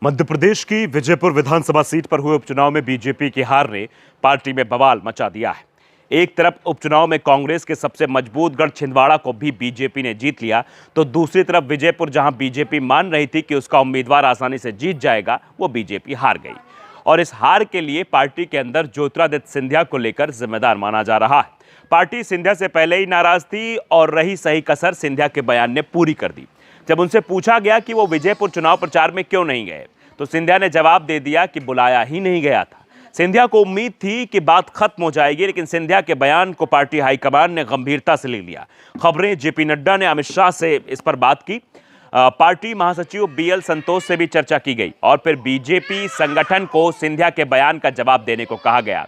मध्य प्रदेश की विजयपुर विधानसभा सीट पर हुए उपचुनाव में बीजेपी की हार ने पार्टी में बवाल मचा दिया है। एक तरफ उपचुनाव में कांग्रेस के सबसे मजबूत गढ़ छिंदवाड़ा को भी बीजेपी ने जीत लिया, तो दूसरी तरफ विजयपुर, जहां बीजेपी मान रही थी कि उसका उम्मीदवार आसानी से जीत जाएगा, वो बीजेपी हार गई। और इस हार के लिए पार्टी के अंदर ज्योतिरादित्य सिंधिया को लेकर जिम्मेदार माना जा रहा है। पार्टी सिंधिया से पहले ही नाराज थी और रही सही कसर सिंधिया के बयान ने पूरी कर दी। जब उनसे पूछा गया कि वो विजयपुर चुनाव प्रचार में क्यों नहीं गए, तो सिंधिया ने जवाब दे दिया कि बुलाया ही नहीं गया था। सिंधिया को उम्मीद थी कि बात खत्म हो जाएगी, लेकिन सिंधिया के बयान को पार्टी हाईकमान ने गंभीरता से ले लिया। खबरें, जेपी नड्डा ने अमित शाह से इस पर बात की। पार्टी महासचिव बीएल संतोष से भी चर्चा की गई और फिर बीजेपी संगठन को सिंधिया के बयान का जवाब देने को कहा गया,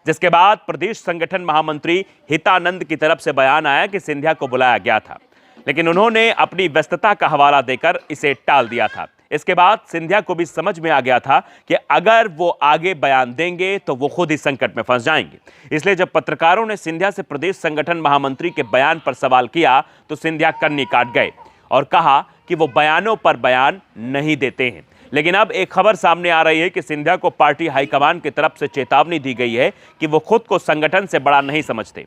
जिसके बाद प्रदेश संगठन महामंत्री हितानंद की तरफ से बयान आया कि सिंधिया को बुलाया गया था, लेकिन उन्होंने अपनी व्यस्तता का हवाला देकर इसे टाल दिया था। इसके बाद सिंधिया को भी समझ में आ गया था कि अगर वो आगे बयान देंगे तो वो खुद ही संकट में फंस जाएंगे। इसलिए जब पत्रकारों ने सिंधिया से प्रदेश संगठन महामंत्री के बयान पर सवाल किया, तो सिंधिया कन्नी काट गए और कहा कि वो बयानों पर बयान नहीं देते हैं। लेकिन अब एक खबर सामने आ रही है कि सिंधिया को पार्टी हाईकमान की तरफ से चेतावनी दी गई है कि वो खुद को संगठन से बड़ा नहीं समझते।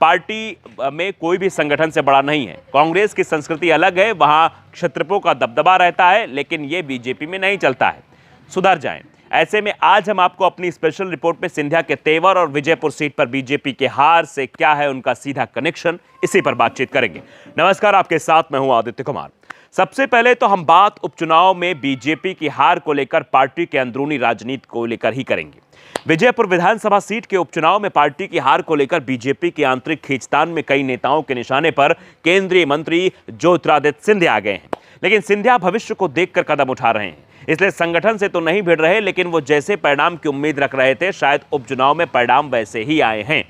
पार्टी में कोई भी संगठन से बड़ा नहीं है। कांग्रेस की संस्कृति अलग है, वहां क्षत्रियों का दबदबा रहता है, लेकिन ये बीजेपी में नहीं चलता है। सुधर जाएं। ऐसे में आज हम आपको अपनी स्पेशल रिपोर्ट में सिंधिया के तेवर और विजयपुर सीट पर बीजेपी के हार से क्या है उनका सीधा कनेक्शन, इसी पर बातचीत करेंगे। नमस्कार, आपके साथ मैं हूं आदित्य कुमार। सबसे पहले तो हम बात उपचुनाव में बीजेपी की हार को लेकर पार्टी के अंदरूनी राजनीति को लेकर ही करेंगे। विजयपुर विधानसभा सीट के उपचुनाव में पार्टी की हार को लेकर बीजेपी की आंतरिक खींचतान में कई नेताओं के निशाने पर केंद्रीय मंत्री ज्योतिरादित्य सिंधिया आ गए हैं। लेकिन सिंधिया भविष्य को देखकर कदम उठा रहे हैं, इसलिए संगठन से तो नहीं भिड़ रहे, लेकिन वो जैसे परिणाम की उम्मीद रख रहे थे, शायद उपचुनाव में परिणाम वैसे ही आए हैं।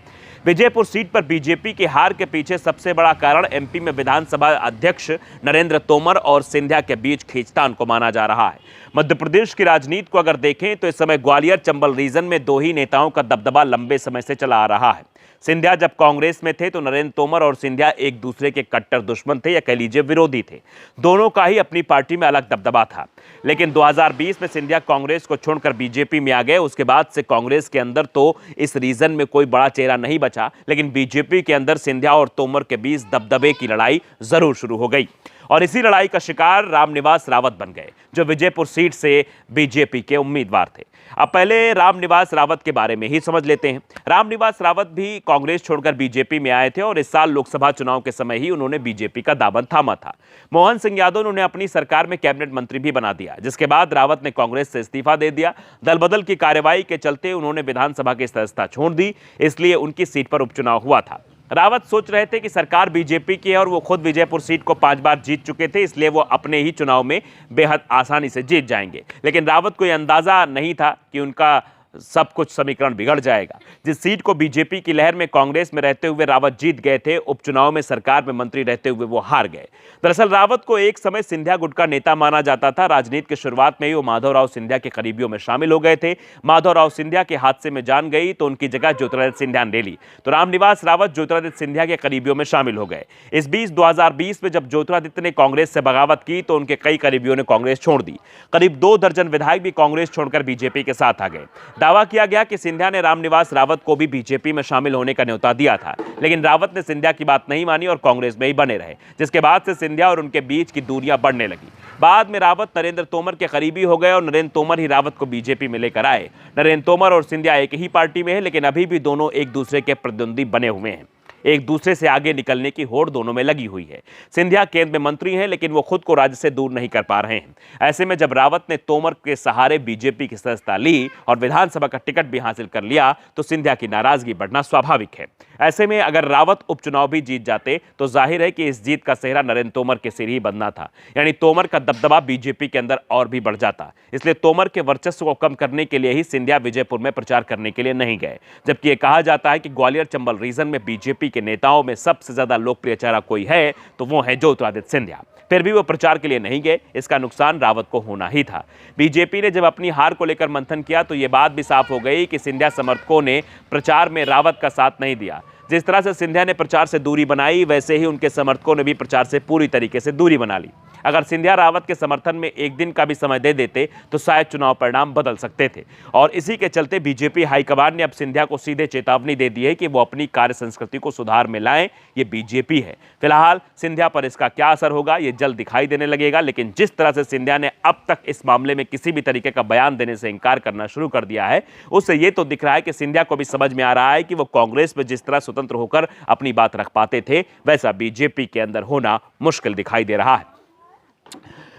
विजयपुर सीट पर बीजेपी की हार के पीछे सबसे बड़ा कारण एमपी में विधानसभा अध्यक्ष नरेंद्र तोमर और सिंधिया के बीच खींचतान को माना जा रहा है। मध्य प्रदेश की राजनीति को अगर देखें तो इस समय ग्वालियर चंबल रीजन में दो ही नेताओं का दबदबा लंबे समय से चला आ रहा है। सिंधिया जब कांग्रेस में थे तो नरेंद्र तोमर और सिंधिया एक दूसरे के कट्टर दुश्मन थे, या कह लीजिए विरोधी थे। दोनों का ही अपनी पार्टी में अलग दबदबा था। लेकिन 2020 में सिंधिया कांग्रेस को छोड़कर बीजेपी में आ गए। उसके बाद से कांग्रेस के अंदर तो इस रीजन में कोई बड़ा चेहरा नहीं बचा, लेकिन बीजेपी के अंदर सिंधिया और तोमर के बीच दबदबे की लड़ाई जरूर शुरू हो गई और इसी लड़ाई का शिकार रामनिवास रावत बन गए, जो विजयपुर सीट से बीजेपी के उम्मीदवार थे। अब पहले रामनिवास रावत के बारे में ही समझ लेते हैं। रामनिवास रावत भी कांग्रेस छोड़कर बीजेपी में आए थे और इस साल लोकसभा चुनाव के समय ही उन्होंने बीजेपी का दामन थामा था। मोहन सिंह यादव ने उन्हें अपनी सरकार में कैबिनेट मंत्री भी बना दिया, जिसके बाद रावत ने कांग्रेस से इस्तीफा दे दिया। दल बदल की कार्यवाही के चलते उन्होंने विधानसभा की सदस्यता छोड़ दी, इसलिए उनकी सीट पर उपचुनाव हुआ था। रावत सोच रहे थे कि सरकार बीजेपी की है और वो खुद विजयपुर सीट को 5 बार जीत चुके थे, इसलिए वो अपने ही चुनाव में बेहद आसानी से जीत जाएंगे। लेकिन रावत को यह अंदाजा नहीं था कि उनका सब कुछ समीकरण बिगड़ जाएगा। जिस सीट को बीजेपी की लहर में कांग्रेस में रहते हुए रावत जीत गए थे, उपचुनाव में सरकार में मंत्री रहते हुए वो हार गए। दरअसल रावत को एक समय सिंधिया गुट का नेता माना जाता था। राजनीति की शुरुआत में ही वो माधवराव सिंधिया के करीबियों में शामिल हो गए थे। माधवराव सिंधिया के हादसे में जान गई तो उनकी जगह ज्योतिरादित्य सिंधिया ने ले ली, तो रामनिवास रावत ज्योतिरादित्य सिंधिया के करीबियों में शामिल हो गए। इस बीच 2020 में जब ज्योतिरादित्य ने कांग्रेस से बगावत की तो उनके कई करीबियों ने कांग्रेस छोड़ दी। करीब 2 दर्जन विधायक भी कांग्रेस छोड़कर बीजेपी के साथ आ गए। दावा किया गया कि सिंधिया ने रामनिवास रावत को भी बीजेपी में शामिल होने का न्योता दिया था, लेकिन रावत ने सिंधिया की बात नहीं मानी और कांग्रेस में ही बने रहे, जिसके बाद से सिंधिया और उनके बीच की दूरियां बढ़ने लगी। बाद में रावत नरेंद्र तोमर के करीबी हो गए और नरेंद्र तोमर ही रावत को बीजेपी में लेकर आए। नरेंद्र तोमर और सिंधिया एक ही पार्टी में है, लेकिन अभी भी दोनों एक दूसरे के प्रतिद्वंदी बने हुए हैं। एक दूसरे से आगे निकलने की होड़ दोनों में लगी हुई है। सिंधिया केंद्र में मंत्री हैं, लेकिन वो खुद को राज्य से दूर नहीं कर पा रहे हैं। ऐसे में जब रावत ने तोमर के सहारे बीजेपी की सदस्यता ली और विधानसभा का टिकट भी हासिल कर लिया, तो सिंधिया की नाराजगी बढ़ना स्वाभाविक है। ऐसे में अगर रावत उपचुनाव भी जीत जाते तो जाहिर है कि इस जीत का सेहरा नरेंद्र तोमर के सिर ही बनना था, यानी तोमर का दबदबा बीजेपी के अंदर और भी बढ़ जाता। इसलिए तोमर के वर्चस्व को कम करने के लिए ही सिंधिया विजयपुर में प्रचार करने के लिए नहीं गए। जबकि यह कहा जाता है कि ग्वालियर चंबल रीजन में बीजेपी के नेताओं में सबसे ज्यादा लोकप्रिय चेहरा कोई है तो वो है ज्योतिरादित्य सिंधिया। फिर भी वो प्रचार के लिए नहीं गए, इसका नुकसान रावत को होना ही था। बीजेपी ने जब अपनी हार को लेकर मंथन किया तो ये बात भी साफ हो गई कि सिंधिया समर्थकों ने प्रचार में रावत का साथ नहीं दिया। जिस तरह से सिंधिया ने प्रचार से दूरी बनाई, वैसे ही उनके समर्थकों ने भी प्रचार से पूरी तरीके से दूरी बना ली। अगर सिंधिया रावत के समर्थन में एक दिन का भी समय दे देते तो शायद चुनाव परिणाम बदल सकते थे। और इसी के चलते बीजेपी हाईकमान ने अब सिंधिया को सीधे चेतावनी दे दी है कि वो अपनी कार्य संस्कृति को सुधार में लाएं। ये बीजेपी है। फिलहाल सिंधिया पर इसका क्या असर होगा ये जल्द दिखाई देने लगेगा, लेकिन जिस तरह से सिंधिया ने अब तक इस मामले में किसी भी तरीके का बयान देने से इंकार करना शुरू कर दिया है, उससे ये तो दिख रहा है कि सिंधिया को भी समझ में आ रहा है कि वो कांग्रेस में जिस तरह स्वतंत्र होकर अपनी बात रख पाते थे, वैसा बीजेपी के अंदर होना मुश्किल दिखाई दे रहा है।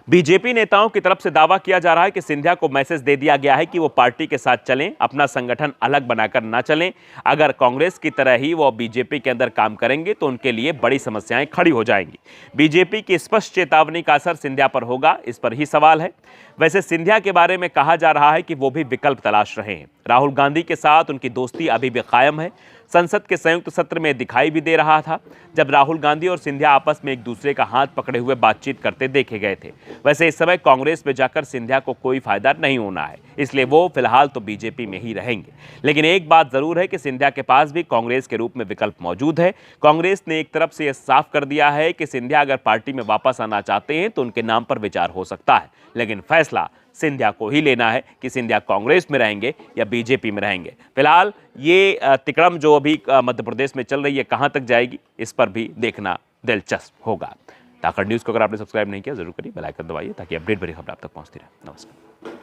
बीजेपी नेताओं की तरफ से दावा किया जा रहा है कि सिंधिया को मैसेज दे दिया गया है कि वो पार्टी के साथ चलें, अपना संगठन अलग बनाकर ना चलें। अगर कांग्रेस की तरह ही वो बीजेपी के अंदर काम करेंगे तो उनके लिए बड़ी समस्याएं खड़ी हो जाएंगी। बीजेपी की स्पष्ट चेतावनी का असर सिंधिया पर होगा, इस पर ही सवाल है। वैसे सिंधिया के बारे में कहा जा रहा है कि वो भी विकल्प तलाश रहे हैं। राहुल गांधी के साथ उनकी दोस्ती अभी भी कायम है। संसद के संयुक्त सत्र में दिखाई भी दे रहा था जब राहुल गांधी और सिंधिया आपस में एक दूसरे का हाथ पकड़े हुए बातचीत करते देखे गए थे। वैसे इस समय कांग्रेस में जाकर सिंधिया को कोई फायदा नहीं होना है, इसलिए वो फिलहाल तो बीजेपी में ही रहेंगे। लेकिन एक बात जरूर है कि सिंधिया के पास भी कांग्रेस के रूप में विकल्प मौजूद है। कांग्रेस ने एक तरफ से यह साफ कर दिया है कि सिंधिया अगर पार्टी में वापस आना चाहते हैं तो उनके नाम पर विचार हो सकता है, लेकिन फैसला सिंधिया को ही लेना है कि सिंधिया कांग्रेस में रहेंगे या बीजेपी में रहेंगे। फिलहाल ये तिकड़म जो अभी मध्य प्रदेश में चल रही है कहां तक जाएगी, इस पर भी देखना दिलचस्प होगा। ताकत न्यूज़ को अगर आपने सब्सक्राइब नहीं किया जरूर करिए, बेल आइकन दबाइए ताकि अपडेट भरी खबर आप तक पहुंचती रहे। नमस्कार।